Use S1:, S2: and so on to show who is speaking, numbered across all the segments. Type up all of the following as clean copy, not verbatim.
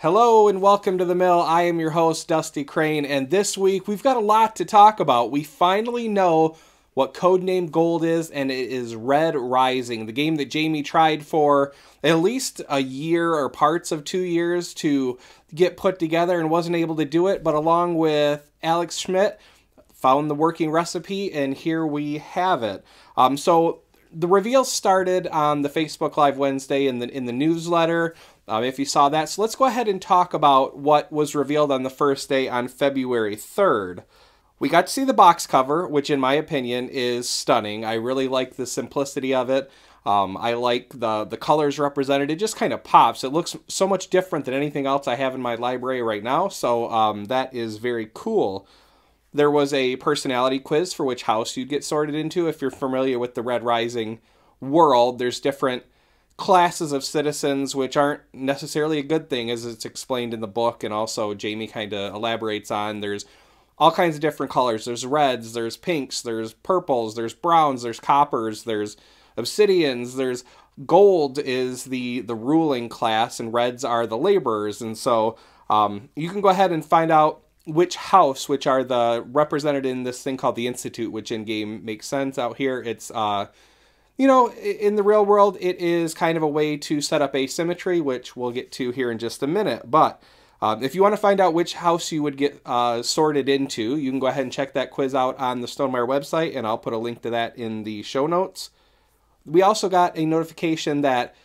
S1: Hello and welcome to the mill. I am your host, Dusty Crane, and this week we've got a lot to talk about. We finally know what Codename Gold is, and it is Red Rising, the game that Jamie tried for at least a year or parts of 2 years to get put together and wasn't able to do it, but along with Alex Schmidt, found the working recipe, and here we have it. So the reveal started on the Facebook Live Wednesday in the newsletter, if you saw that. So let's go ahead and talk about what was revealed on the first day on February 3rd. We got to see the box cover, which in my opinion is stunning. I really like the simplicity of it. I like the colors represented. It just kind of pops. It looks so much different than anything else I have in my library right now, so that is very cool. There was a personality quiz for which house you'd get sorted into. If you're familiar with the Red Rising world, there's different classes of citizens, which aren't necessarily a good thing, as it's explained in the book, and also Jamie kind of elaborates on. There's all kinds of different colors. There's reds, there's pinks, there's purples, there's browns, there's coppers, there's obsidians, there's gold is the ruling class, and reds are the laborers. And so you can go ahead and find out which house, which are the represented in this thing called the Institute, which in-game makes sense. Out here, it's, you know, in the real world, it is kind of a way to set up asymmetry, which we'll get to here in just a minute. But if you want to find out which house you would get sorted into, you can go ahead and check that quiz out on the Stonemaier website, and I'll put a link to that in the show notes. We also got a notification that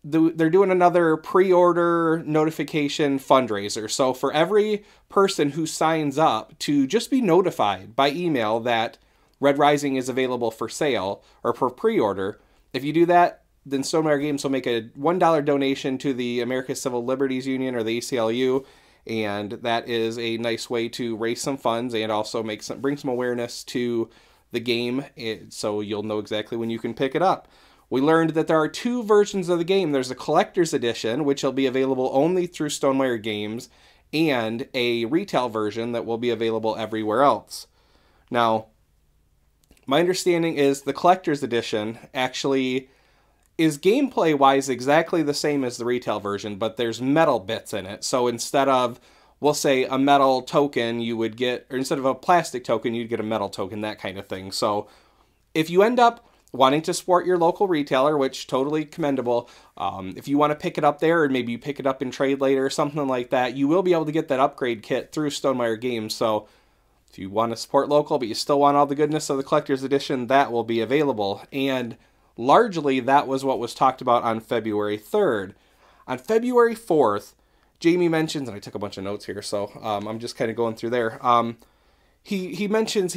S1: they're doing another pre-order notification fundraiser. So for every person who signs up to just be notified by email that Red Rising is available for sale or for pre-order, if you do that, then Stonemaier Games will make a $1 donation to the American Civil Liberties Union, or the ACLU, and that is a nice way to raise some funds and also bring some awareness to the game, so you'll know exactly when you can pick it up. We learned that there are two versions of the game. There's a collector's edition, which will be available only through Stonemaier Games, and a retail version that will be available everywhere else. Now, my understanding is the collector's edition actually is gameplay-wise exactly the same as the retail version, but there's metal bits in it. So instead of, we'll say, a metal token, you would get, or instead of a plastic token, you'd get a metal token, that kind of thing. So if you end up wanting to support your local retailer, which totally commendable, if you want to pick it up there, or maybe you pick it up in trade later or something like that, you will be able to get that upgrade kit through Stonemaier Games. So if you want to support local, but you still want all the goodness of the collector's edition, that will be available. And largely, that was what was talked about on February 3rd. On February 4th, Jamie mentions, and I took a bunch of notes here, so I'm just kind of going through there. He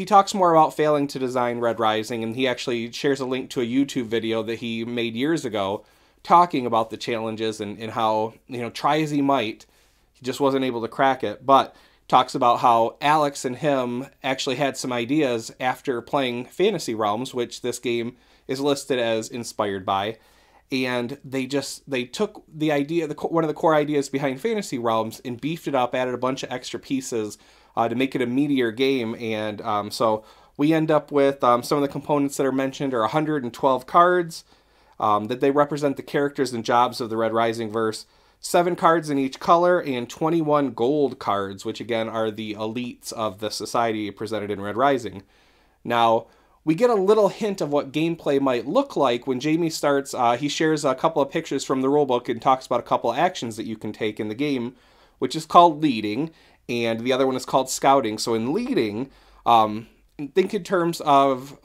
S1: talks more about failing to design Red Rising, and he actually shares a link to a YouTube video that he made years ago talking about the challenges and how, you know, try as he might, he just wasn't able to crack it. But talks about how Alex and him actually had some ideas after playing Fantasy Realms, which this game is listed as inspired by, and they took the idea, one of the core ideas behind Fantasy Realms, and beefed it up, added a bunch of extra pieces to make it a meatier game. And so we end up with some of the components that are mentioned are 112 cards that they represent the characters and jobs of the Red Rising verse, 7 cards in each color, and 21 gold cards, which again are the elites of the society presented in Red Rising. Now, we get a little hint of what gameplay might look like when Jamie starts. He shares a couple of pictures from the rulebook and talks about a couple of actions that you can take in the game, which is called leading, and the other one is called scouting. So in leading, think in terms of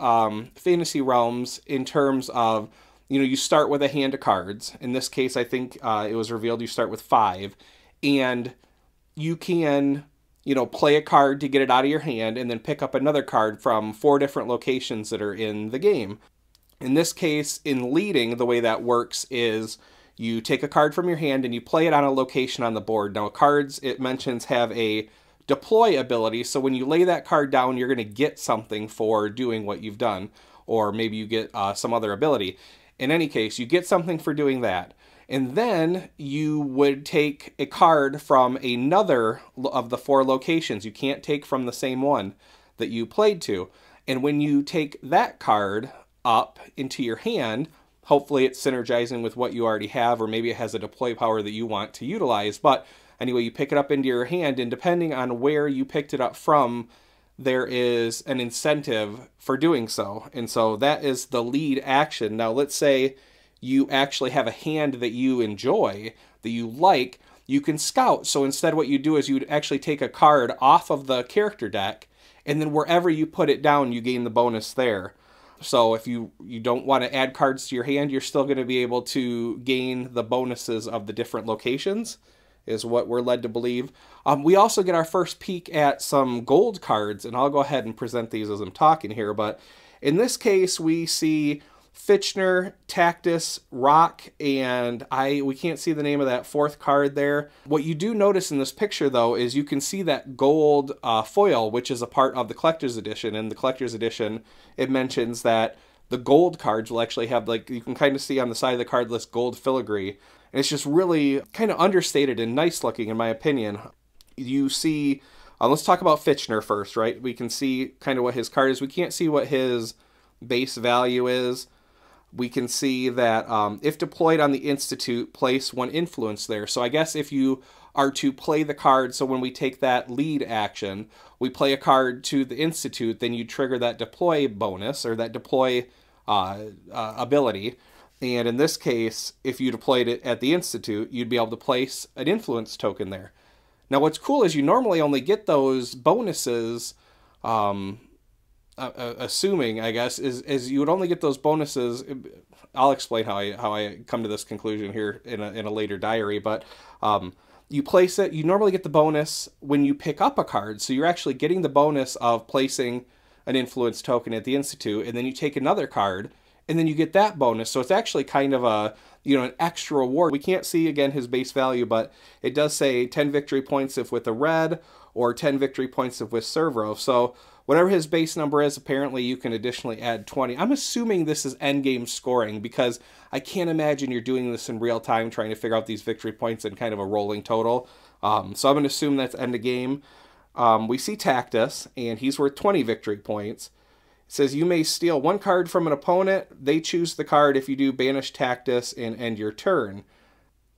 S1: Fantasy Realms, in terms of, you know, you start with a hand of cards. In this case, I think it was revealed you start with 5, and you can, you know, play a card to get it out of your hand and then pick up another card from 4 different locations that are in the game. In this case, in leading, the way that works is you take a card from your hand and you play it on a location on the board. Now, cards, it mentions, have a deploy ability, so when you lay that card down, you're going to get something for doing what you've done, or maybe you get some other ability. In any case, you get something for doing that. And then you would take a card from another of the 4 locations. You can't take from the same one that you played to. And when you take that card up into your hand, Hopefully it's synergizing with what you already have, or maybe it has a deploy power that you want to utilize. But anyway, you pick it up into your hand, and depending on where you picked it up from, there is an incentive for doing so. And so that is the lead action. Now, let's say you actually have a hand that you enjoy, that you like, you can scout. So instead what you do is you would actually take a card off of the character deck, and then wherever you put it down, you gain the bonus there. So if you don't want to add cards to your hand, you're still going to be able to gain the bonuses of the different locations, is what we're led to believe. We also get our first peek at some gold cards, and I'll go ahead and present these as I'm talking here. But in this case, we see Fitchner, Tactus, Rock, and we can't see the name of that fourth card there. What you do notice in this picture, though, is you can see that gold foil, which is a part of the Collector's Edition. And the Collector's Edition, it mentions that the gold cards will actually have, like, you can kind of see on the side of the card list, gold filigree. And it's just really kind of understated and nice looking, in my opinion. You see, let's talk about Fitchner first, right? We can see kind of what his card is. We can't see what his base value is. We can see that if deployed on the Institute, place 1 influence there. So I guess if you are to play the card, so when we take that lead action, we play a card to the Institute, then you trigger that deploy bonus, or that deploy ability. And in this case, if you deployed it at the Institute, you'd be able to place an influence token there. Now what's cool is you normally only get those bonuses, assuming, I guess, is you would only get those bonuses. I'll explain how I come to this conclusion here in a later diary, but you place it, you normally get the bonus when you pick up a card, so you're actually getting the bonus of placing an influence token at the Institute, and then you take another card, and then you get that bonus. So it's actually kind of a, an extra reward. We can't see, again, his base value, but it does say 10 victory points if with a red, or 10 victory points if with Severo. So whatever his base number is, apparently you can additionally add 20. I'm assuming this is endgame scoring, because I can't imagine you're doing this in real time, trying to figure out these victory points in kind of a rolling total. So I'm going to assume that's end of game. We see Tactus, and he's worth 20 victory points. It says you may steal 1 card from an opponent. They choose the card. If you do, banish Tactus and end your turn.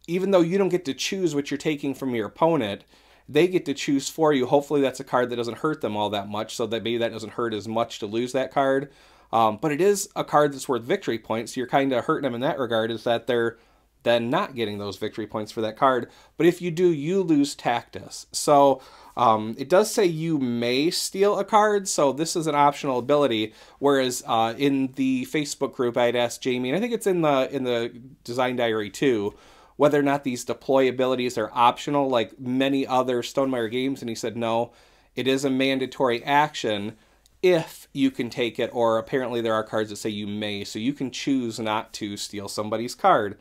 S1: Even though you don't get to choose what you're taking from your opponent, they get to choose for you. Hopefully that's a card that doesn't hurt them all that much, so that maybe that doesn't hurt as much to lose that card. But it is a card that's worth victory points, so you're kind of hurting them in that regard, is that they're then not getting those victory points for that card. But if you do, you lose Tactus. So it does say you may steal a card, so this is an optional ability, whereas in the Facebook group I'd asked Jamie, and I think it's in the design diary too, whether or not these deploy abilities are optional like many other Stonemaier games, and he said no, it is a mandatory action if you can take it, or apparently there are cards that say you may, so you can choose not to steal somebody's card.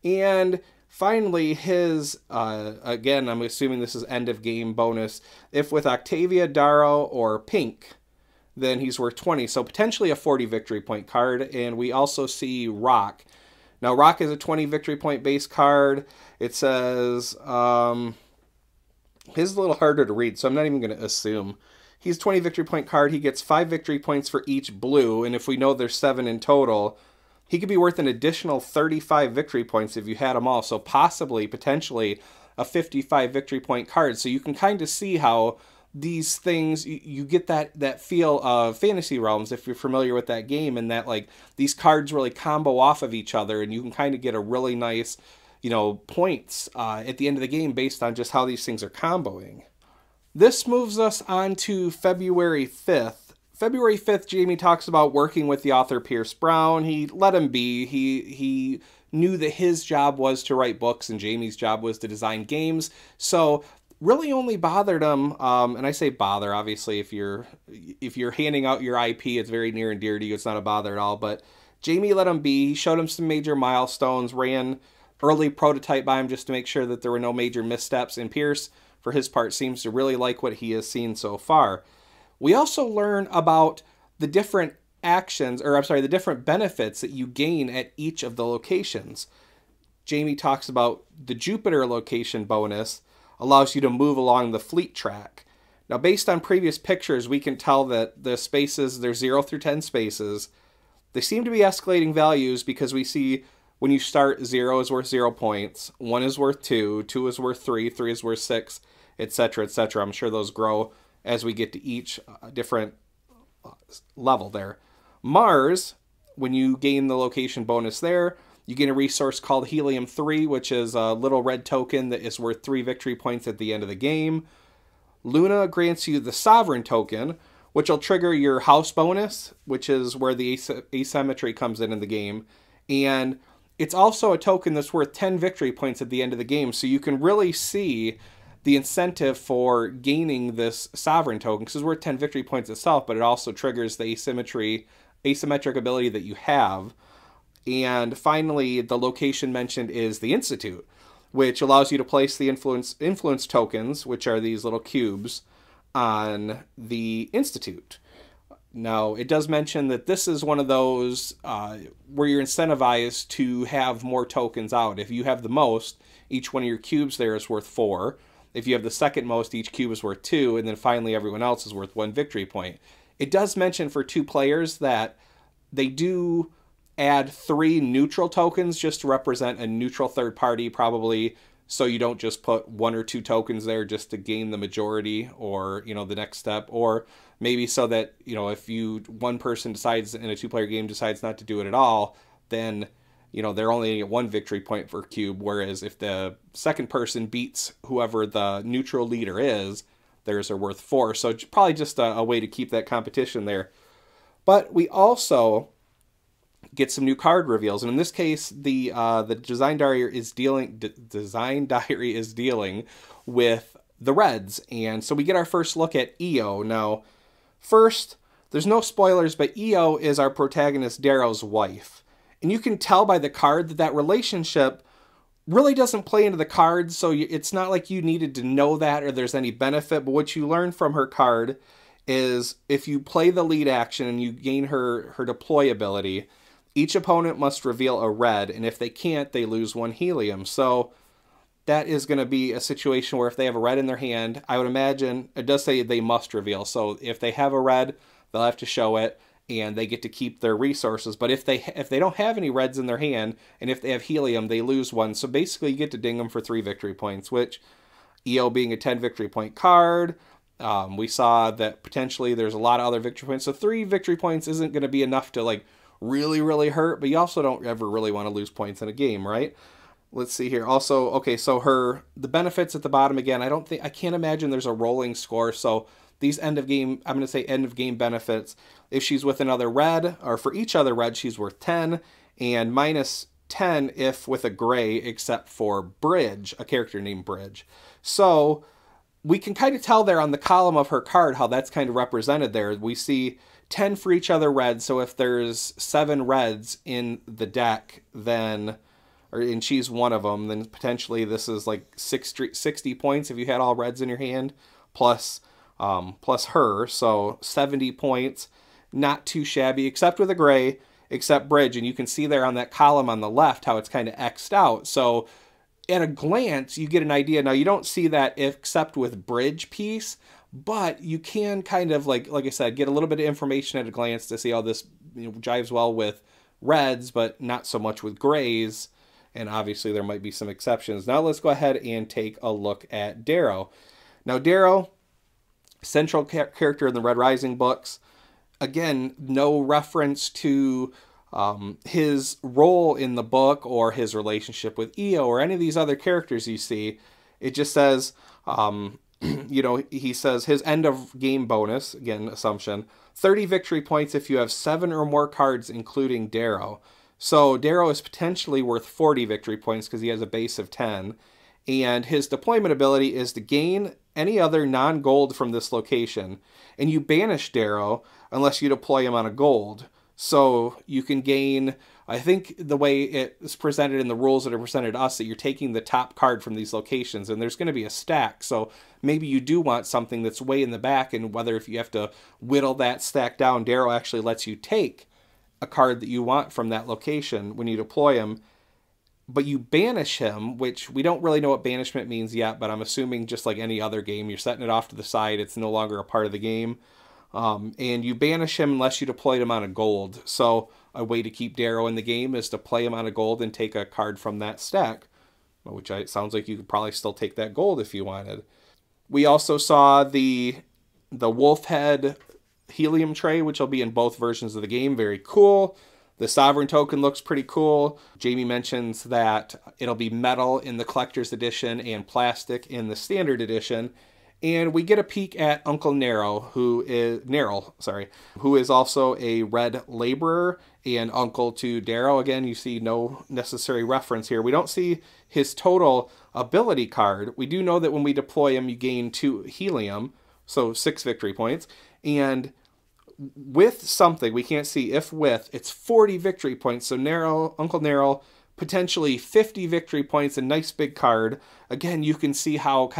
S1: And finally, his, again, I'm assuming this is end of game bonus, if with Octavia, Darrow, or Pink, then he's worth 20, so potentially a 40 victory point card. And we also see Rock. Now, Rock is a 20 victory point base card. It says, his is a little harder to read, so I'm not even going to assume. He's 20 victory point card. He gets 5 victory points for each blue, and if we know there's 7 in total, he could be worth an additional 35 victory points if you had them all, so possibly, potentially, a 55 victory point card. So you can kind of see how these things, you get that feel of Fantasy Realms if you're familiar with that game, and that like these cards really combo off of each other, and you can kind of get a really nice, points at the end of the game based on just how these things are comboing. This moves us on to February 5th. February 5th, Jamie talks about working with the author Pierce Brown. He let him be. He knew that his job was to write books and Jamie's job was to design games. So really only bothered him, and I say bother, obviously, if you're handing out your IP, it's very near and dear to you. It's not a bother at all. But Jamie let him be. He showed him some major milestones, ran early prototype by him just to make sure that there were no major missteps. And Pierce, for his part, seems to really like what he has seen so far. We also learn about the different actions, or I'm sorry, the different benefits that you gain at each of the locations. Jamie talks about the Jupiter location bonus allows you to move along the fleet track. Now, based on previous pictures, we can tell that the spaces, there's 0 through 10 spaces. They seem to be escalating values because we see when you start, 0 is worth 0 points, 1 is worth 2, 2 is worth 3, 3 is worth 6, etc., etc. I'm sure those grow as we get to each different level there. Mars, when you gain the location bonus there, you gain a resource called Helium-3, which is a little red token that is worth 3 victory points at the end of the game. Luna grants you the Sovereign token, which will trigger your house bonus, which is where the asymmetry comes in the game. And it's also a token that's worth 10 victory points at the end of the game, so you can really see the incentive for gaining this Sovereign token, because it's worth 10 victory points itself, but it also triggers the asymmetric ability that you have. And finally, the location mentioned is the Institute, which allows you to place the influence tokens, which are these little cubes, on the Institute. Now, it does mention that this is one of those where you're incentivized to have more tokens out. If you have the most, each one of your cubes there is worth 4. If you have the second most, each cube is worth 2, and then finally everyone else is worth 1 victory point. It does mention for 2 players that they do add 3 neutral tokens just to represent a neutral third party, probably so you don't just put 1 or 2 tokens there just to gain the majority or, you know, the next step, or maybe so that, you know, if one person decides in a 2-player game decides not to do it at all, then, you know, they're only at 1 victory point per cube, whereas if the second person beats whoever the neutral leader is, theirs are worth 4. So probably just a way to keep that competition there. But we also get some new card reveals, and in this case, the design diary is dealing with the Reds, and so we get our first look at EO. Now, first, there's no spoilers, but EO is our protagonist Darrow's wife, and you can tell by the card that that relationship really doesn't play into the cards, so it's not like you needed to know that or there's any benefit. But what you learn from her card is if you play the lead action and you gain her deploy ability, each opponent must reveal a red, and if they can't, they lose 1 helium. So that is going to be a situation where if they have a red in their hand, I would imagine, it does say they must reveal. So if they have a red, they'll have to show it, and they get to keep their resources. But if they don't have any reds in their hand, and if they have helium, they lose 1. So basically you get to ding them for 3 victory points, which EO being a 10 victory point card, we saw that potentially there's a lot of other victory points. So 3 victory points isn't going to be enough to like really, really hurt, but you also don't ever really want to lose points in a game, right? Let's see here. Also, okay, so the benefits at the bottom again, I can't imagine there's a rolling score. So these end of game benefits, if she's with another red, or for each other red, she's worth 10, and minus 10 if with a gray, except for Bridge, a character named Bridge. So we can kind of tell there on the column of her card how that's kind of represented there. We see 10 for each other red, so if there's 7 reds in the deck, then, and she's one of them, then potentially this is like 60 points if you had all reds in your hand, plus her, so 70 points. Not too shabby, except with a gray, except Bridge, and you can see there on that column on the left how it's kind of X'd out. So at a glance, you get an idea. Now, you don't see that except with Bridge piece, but you can kind of, like I said, get a little bit of information at a glance to see how this, you know, jives well with reds, but not so much with grays. And obviously there might be some exceptions. Now let's go ahead and take a look at Darrow. Now Darrow, central character in the Red Rising books. Again, no reference to his role in the book or his relationship with EO or any of these other characters you see. It just says, you know, he says his end of game bonus, again, assumption, 30 victory points if you have 7 or more cards, including Darrow. So Darrow is potentially worth 40 victory points because he has a base of 10. And his deployment ability is to gain any other non-gold from this location. And you banish Darrow unless you deploy him on a gold. So you can gain, I think the way it's presented in the rules that are presented to us, that you're taking the top card from these locations, and there's going to be a stack. So maybe you do want something that's way in the back, and whether if you have to whittle that stack down, Darrow actually lets you take a card that you want from that location when you deploy him. But you banish him, which we don't really know what banishment means yet, but I'm assuming just like any other game, you're setting it off to the side. It's no longer a part of the game. And you banish him unless you deployed him on a gold. So a way to keep Darrow in the game is to play him on a gold and take a card from that stack, which it sounds like you could probably still take that gold if you wanted. We also saw the wolf head helium tray, which will be in both versions of the game. Very cool. The Sovereign token looks pretty cool. Jamie mentions that it'll be metal in the Collector's Edition and plastic in the Standard Edition. And we get a peek at Uncle Nerl, who is also a red laborer and uncle to Darrow. Again, you see no necessary reference here. We don't see his total ability card. We do know that when we deploy him, you gain 2 helium, so 6 victory points. And with something, we can't see if with, it's 40 victory points. So Uncle Nerl, potentially 50 victory points, a nice big card. Again, you can see how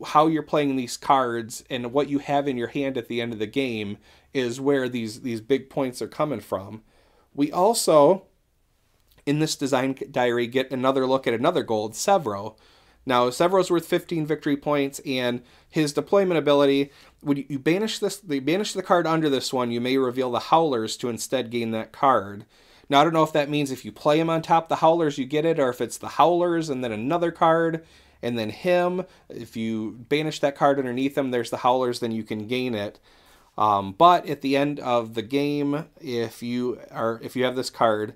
S1: how you're playing these cards and what you have in your hand at the end of the game is where these big points are coming from. We also, in this design diary, get another look at another gold, Severo. Now, Severo's worth 15 victory points, and his deployment ability, when you banish the card under this one, you may reveal the Howlers to instead gain that card. Now, I don't know if that means if you play him on top of the Howlers, you get it, or if it's the Howlers and then another card, and then him. If you banish that card underneath him, there's the Howlers, then you can gain it. But at the end of the game, if you have this card,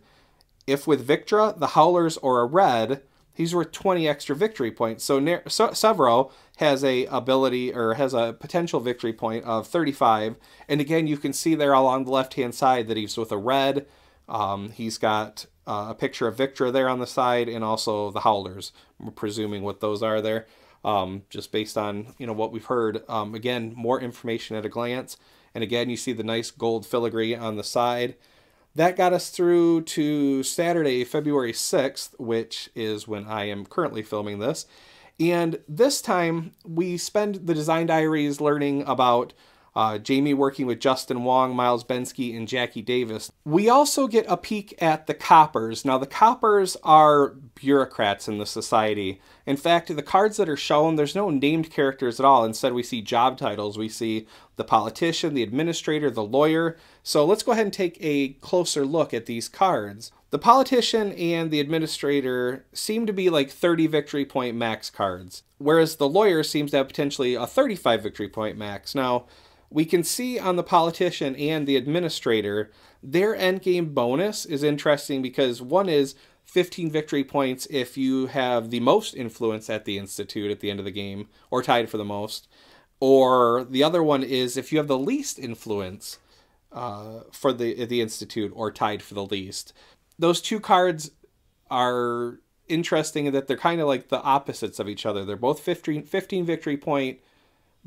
S1: if with Victra, the Howlers, or a red, he's worth 20 extra victory points. So Severo has a ability, or has a potential victory point of 35. And again, you can see there along the left-hand side that he's with a red. He's got a picture of Victra there on the side, and also the Howlers. We're presuming what those are there, just based on what we've heard. Again, more information at a glance. And again, you see the nice gold filigree on the side. That got us through to Saturday, February 6th, which is when I am currently filming this. And this time, we spend the design diaries learning about Jamie working with Justin Wong, Miles Bensky, and Jackie Davis. We also get a peek at the Coppers. Now, the Coppers are bureaucrats in the society. In fact, the cards that are shown, there's no named characters at all. Instead, we see job titles. We see the politician, the administrator, the lawyer. So let's go ahead and take a closer look at these cards. The politician and the administrator seem to be like 30 victory point max cards, whereas the lawyer seems to have potentially a 35 victory point max. Now, we can see on the politician and the administrator, their endgame bonus is interesting because one is 15 victory points if you have the most influence at the Institute at the end of the game, or tied for the most. Or the other one is if you have the least influence for the Institute, or tied for the least. Those two cards are interesting in that they're kind of like the opposites of each other. They're both 15 victory point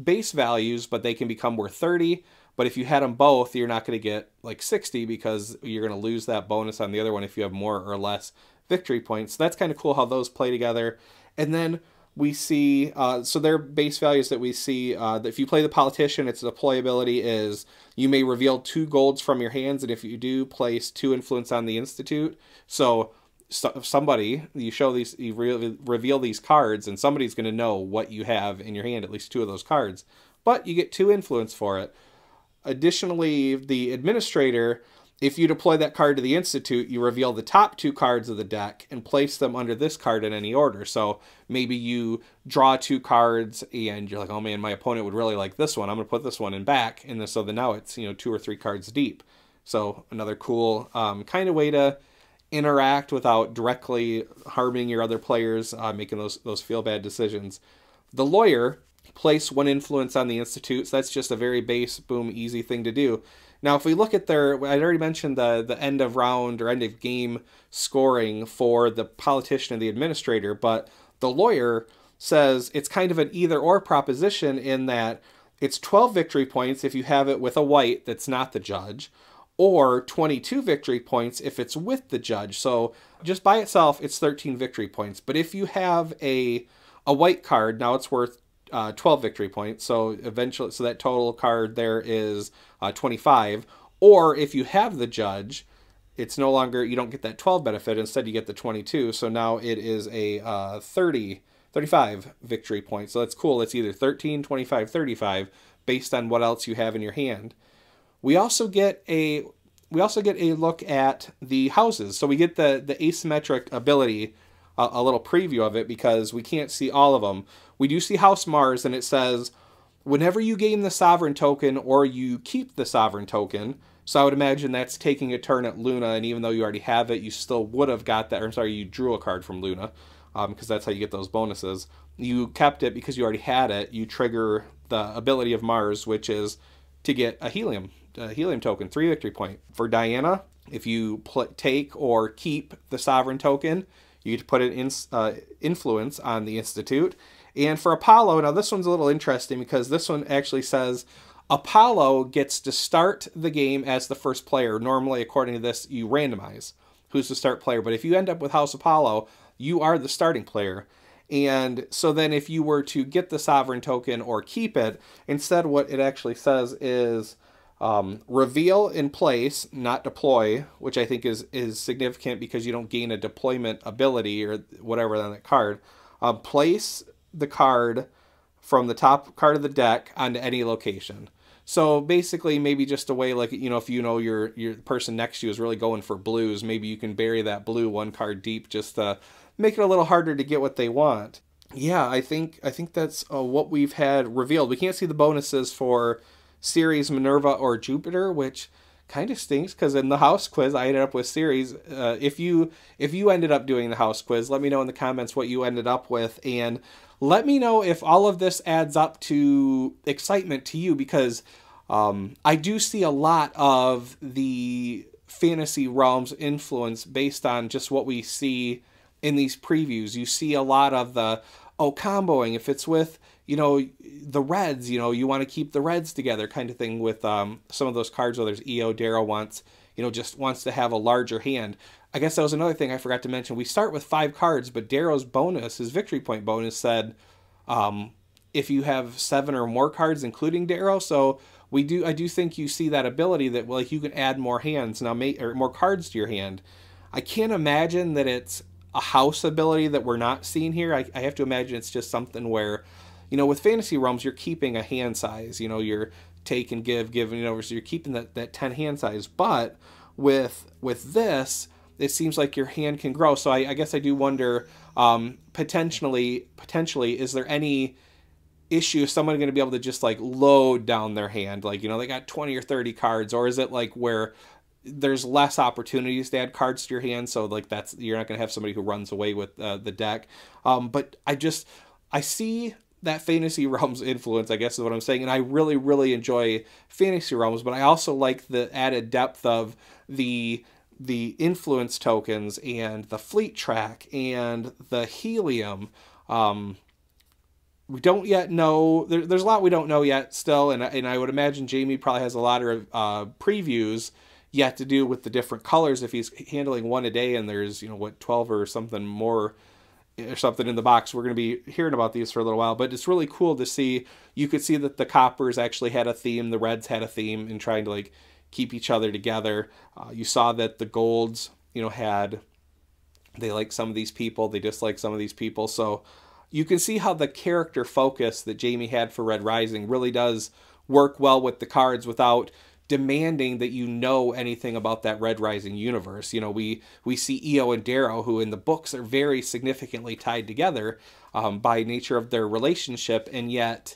S1: base values, but they can become worth 30. But if you had them both, you're not going to get like 60 because you're going to lose that bonus on the other one if you have more or less victory points. So that's kind of cool how those play together. And then we see, so their base values that we see, that if you play the politician, its deployability is you may reveal 2 golds from your hands, and if you do, place 2 influence on the Institute. So somebody, you reveal these cards, and somebody's going to know what you have in your hand, at least 2 of those cards. But you get 2 influence for it. Additionally, the administrator, if you deploy that card to the Institute, you reveal the top 2 cards of the deck and place them under this card in any order. So maybe you draw 2 cards and you're like, oh man, my opponent would really like this one. I'm going to put this one in back. And so then now it's 2 or 3 cards deep. So another cool kind of way to interact without directly harming your other players, making those feel bad decisions. The lawyer, place 1 influence on the Institute. So that's just a very base, boom, easy thing to do. Now, if we look at I'd already mentioned the end of round or end of game scoring for the politician and the administrator, but the lawyer says it's kind of an either or proposition in that it's 12 victory points if you have it with a white that's not the judge, or 22 victory points if it's with the judge. So just by itself, it's 13 victory points. But if you have a white card, now it's worth 12 victory points. So eventually, so that total card there is 25. Or if you have the judge, it's no longer, you don't get that 12 benefit. Instead, you get the 22. So now it is a 35 victory points. So that's cool. It's either 13, 25, 35. based on what else you have in your hand. We also get a look at the houses. So we get the asymmetric ability, a little preview of it, because we can't see all of them. We do see House Mars, and it says, whenever you gain the sovereign token or you keep the sovereign token, so I would imagine that's taking a turn at Luna, and even though you already have it, you still would have got that, or I'm sorry, you drew a card from Luna, because that's how you get those bonuses. You kept it because you already had it. You trigger the ability of Mars, which is to get a helium token, 3 victory point. For Diana, if you take or keep the sovereign token, you get to put an influence on the Institute. And for Apollo, now this one's a little interesting because this one actually says Apollo gets to start the game as the first player. Normally, according to this, you randomize who's the start player. But if you end up with House Apollo, you are the starting player. And so then if you were to get the sovereign token or keep it, instead what it actually says is reveal in place, not deploy, which I think is significant because you don't gain a deployment ability or whatever on that card. Place the card from the top card of the deck onto any location. So basically maybe just a way, like, if you know your person next to you is really going for blues, maybe you can bury that blue one card deep just to make it a little harder to get what they want. Yeah, I think that's what we've had revealed. We can't see the bonuses for Ceres, Minerva, or Jupiter, which kind of stinks because in the house quiz I ended up with Ceres. If you ended up doing the house quiz, let me know in the comments what you ended up with, and let me know if all of this adds up to excitement to you, because I do see a lot of the Fantasy Realms influence based on just what we see in these previews. You see a lot of the comboing. If it's with the reds, you want to keep the reds together kind of thing with some of those cards. Where there's EO, Darrow wants to have a larger hand. I guess that was another thing I forgot to mention. We start with 5 cards, but Darrow's bonus, his victory point bonus, said if you have 7 or more cards, including Darrow. So I do think you see that ability that, like, you can add more hands now, or more cards to your hand. I can't imagine that it's a house ability that we're not seeing here. I have to imagine it's just something where, with Fantasy Realms, you're keeping a hand size. You're take and give, so you're keeping that 10 hand size. But with this, it seems like your hand can grow. So I guess I do wonder, potentially, is there any issue? Is someone going to be able to just like load down their hand? Like, they got 20 or 30 cards, or is it like where there's less opportunities to add cards to your hand? So like you're not going to have somebody who runs away with the deck. But I see that Fantasy Realms influence, I guess is what I'm saying. And I really, really enjoy Fantasy Realms, but I also like the added depth of the influence tokens and the fleet track and the helium. We don't yet know. There's a lot we don't know yet still, and I would imagine Jamie probably has a lot of previews yet to do with the different colors if he's handling one a day, and there's 12 or something more or something in the box. We're going to be hearing about these for a little while, but it's really cool to see. You could see that the coppers actually had a theme, the reds had a theme in trying to like keep each other together. You saw that the golds, they like some of these people, they dislike some of these people. So you can see how the character focus that Jamie had for Red Rising really does work well with the cards without demanding that you know anything about that Red Rising universe. We see EO and Darrow, who in the books are very significantly tied together by nature of their relationship, and yet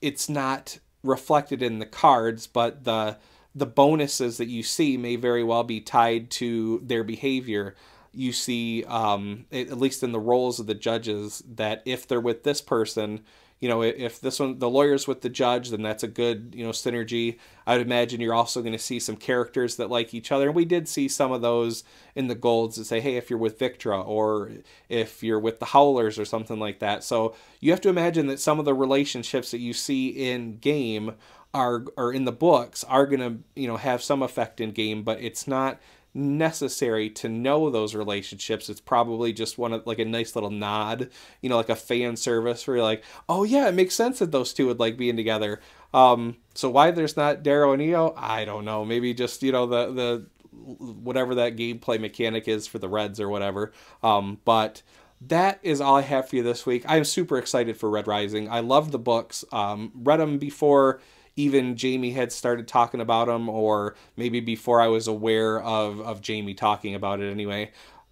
S1: it's not reflected in the cards, but the bonuses that you see may very well be tied to their behavior. You see, at least in the roles of the judges, that if they're with this person, if this one, the lawyer's with the judge, then that's a good, synergy. I would imagine you're also going to see some characters that like each other. And we did see some of those in the golds that say, hey, if you're with Victra or if you're with the Howlers or something like that. So you have to imagine that some of the relationships that you see in game or in the books are going to, have some effect in game, but it's not necessary to know those relationships. It's probably just like a nice little nod, like a fan service where you're like, oh yeah, it makes sense that those two would like being together. So why there's not Darrow and EO, I don't know. Maybe just, the whatever that gameplay mechanic is for the Reds or whatever. But that is all I have for you this week. I'm super excited for Red Rising. I love the books. Read them before even Jamie had started talking about them, or maybe before I was aware of Jamie talking about it anyway.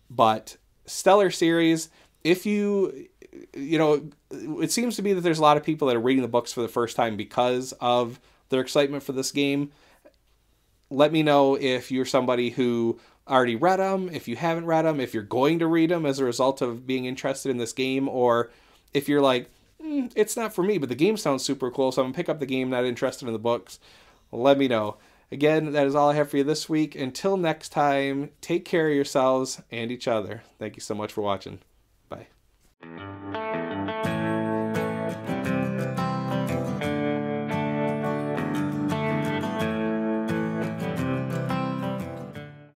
S1: But stellar series. If you know, it seems to be that there's a lot of people that are reading the books for the first time because of their excitement for this game. Let me know if you're somebody who already read them, if you haven't read them, if you're going to read them as a result of being interested in this game, or if you're like, it's not for me, but the game sounds super cool, so I'm going to pick up the game, not interested in the books. Let me know. Again, that is all I have for you this week. Until next time, take care of yourselves and each other. Thank you so much for watching. Bye.